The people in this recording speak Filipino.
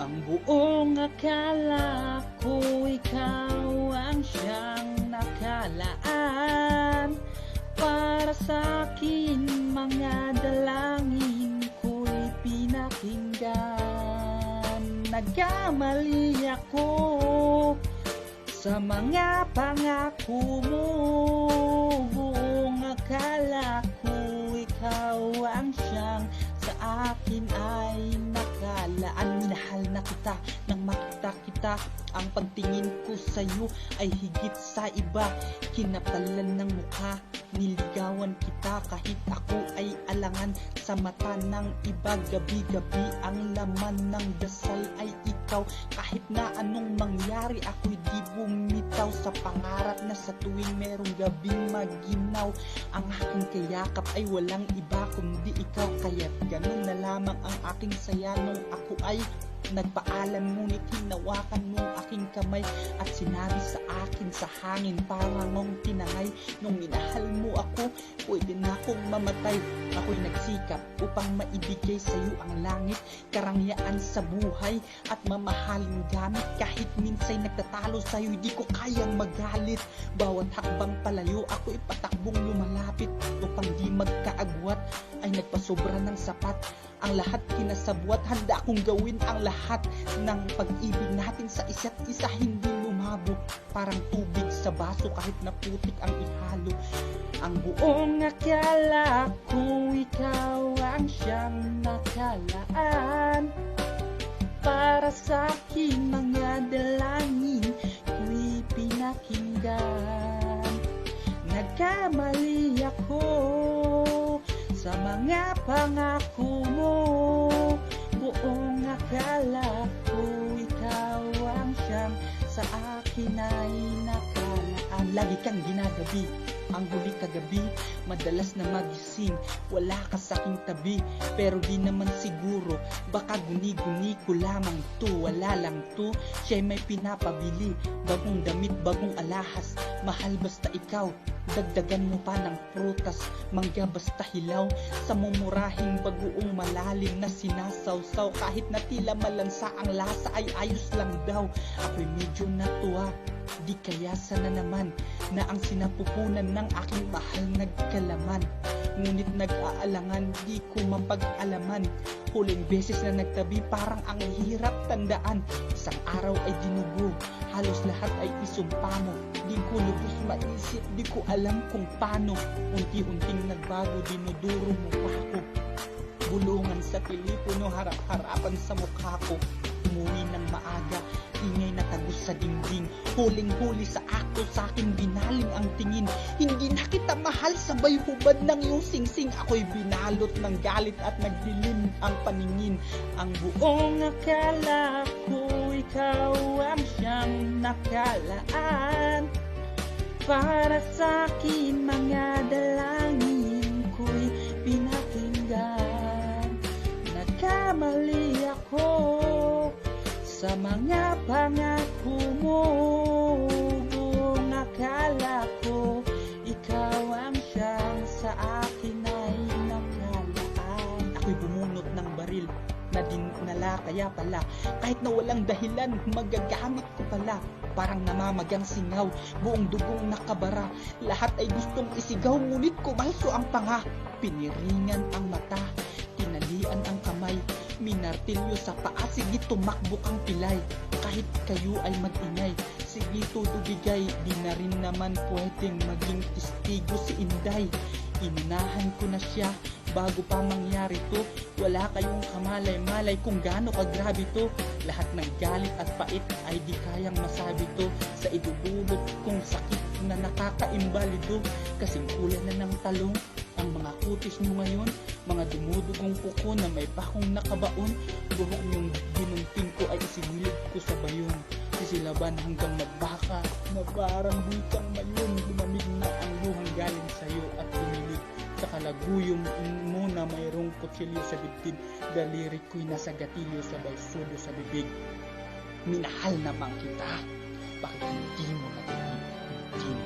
Ang buong akala ko ikaw ang siyang nakalaan. Para sa'kin mga dalangin ko'y pinakinggan. Nagkamali ako sa mga pangako mo. Buong akala ko ikaw ang siyang sa akin ay nakalaan. Minahal na kita nang makita kita. Ang pagtingin ko sa'yo ay higit sa iba. Kinapalan ng mukha, niligawan kita kahit ako ay alangan sa mata ng iba. Gabi-gabi ang laman ng dasal ay ikaw. Kahit na anong mangyari ako'y di bumitaw sa pangarap na sa tuwing merong gabing maginaw. Ang aking kayakap ay walang iba kundi ikaw. Kaya't ganun na lamang ang aking saya nung ako ay nagpaalam. Ngunit hinawakan mong aking kamay at sinabi sa akin sa hangin parang tinangay. Nung minahal mo ako, pwede na akong mamatay. Ako'y nagsikap upang maibigay sa'yo ang langit, karangyaan sa buhay at mamahaling gamit. Kahit minsay nagtatalo sa'yo, di ko kayang magalit. Bawat hakbang palayo, ako'y patakbong lumalapit. Upang di magkaagwat, ay nagpasobra ng sapat. Ang lahat kinasabwat, handa akong gawin ang lahat ng pag-ibig natin sa isa't isa. Hindi lumabo, parang tubig sa baso kahit na putik ang ihalo. Ang buong akala ko ikaw ang siyang nakalaan. Para sa'kin mga dalangin ko'y pinakinggan. Nagkamali ako sa mga pangako mo. Buong akala ko ikaw ang siyang sa akin ay nakalaan. Lagi kang ginagabi, ang huli kagabi, madalas na magising, wala ka sa aking tabi. Pero di naman siguro, baka guni-guni ko lamang to. Wala lang to, siya'y may pinapabili, bagong damit, bagong alahas. Mahal basta ikaw, dagdagan mo pa ng prutas, mangga basta hilaw. Sa mumurahing bagoong malalim na sinasawsaw, kahit na tila malansa ang lasa ay ayos lang daw. Ako'y medyo natuwa, di kaya sana naman na ang sinapupunan ng aking mahal nagkalaman. Ngunit nag-aalangan, di ko mapag-alaman. Huling beses na nagtabi, parang ang hirap tandaan. Isang araw ay dinugo, halos lahat ay isumpa mo. Di ko lubos maisip, di ko alam kung paano. Unti-unting nagbago, dinuduro mo pa ako. Bulungan sa telepono, harap-harapan sa mukha ko. Umuwi ng maaga, ingay na tagos sa dingding. Huling-huli sa akto, sa'kin binaling ang tingin. Hindi na kita mahal, sabay hubad ng iyong singsing. Ako'y binalot ng galit at nagdilim ang paningin. Ang buong akala ko ikaw ang siyang nakalaan. Para sa'kin mga dalangin ko'y pinakinggan. Nagkamali ako sa mga pangako mo. Buong akala ko ikaw ang siyang sa akin ay nakalaan. Ako'y bumunot ng baril na dinala, kaya pala kahit na walang dahilan magagamit ko pala. Parang namamagang singaw, buong dugong nakabara. Lahat ay gustong isigaw, ngunit kumalso ang panga. Piniringan ang mata, tinalian ang kamay, minartilyo sa paa. Sige tumakbo kang pilay, kahit kayo ay mag-ingay. Sige tudubigay, di na rin naman pwedeng maging testigo si Inday. Inunahan ko na siya bago pa mangyari to. Wala kayong kamalay-malay kung gaano kagrabe to. Lahat ng galit at pait ay di kayang masabi to. Sa idudulot kong sakit na nakakaimbalido. Kasing kulan na ng talong ang mga kutis mo ngayon. Mga dumudugong kuko na may bakong nakabaon. Buhok niyong binunting ko ay isinilid ko sa bayon. Sisilaban hanggang magbaka na parang bukang mayon. Lumamig na ang luhang galing sa'yo at tumilig sa kalaguyong mo na mayroong kutsilyo sa dibdib. Daliri ko'y nasa gatilyo, sabay sulo sa bibig. Minahal naman kita, bakit hindi mo natinig? Hindi mo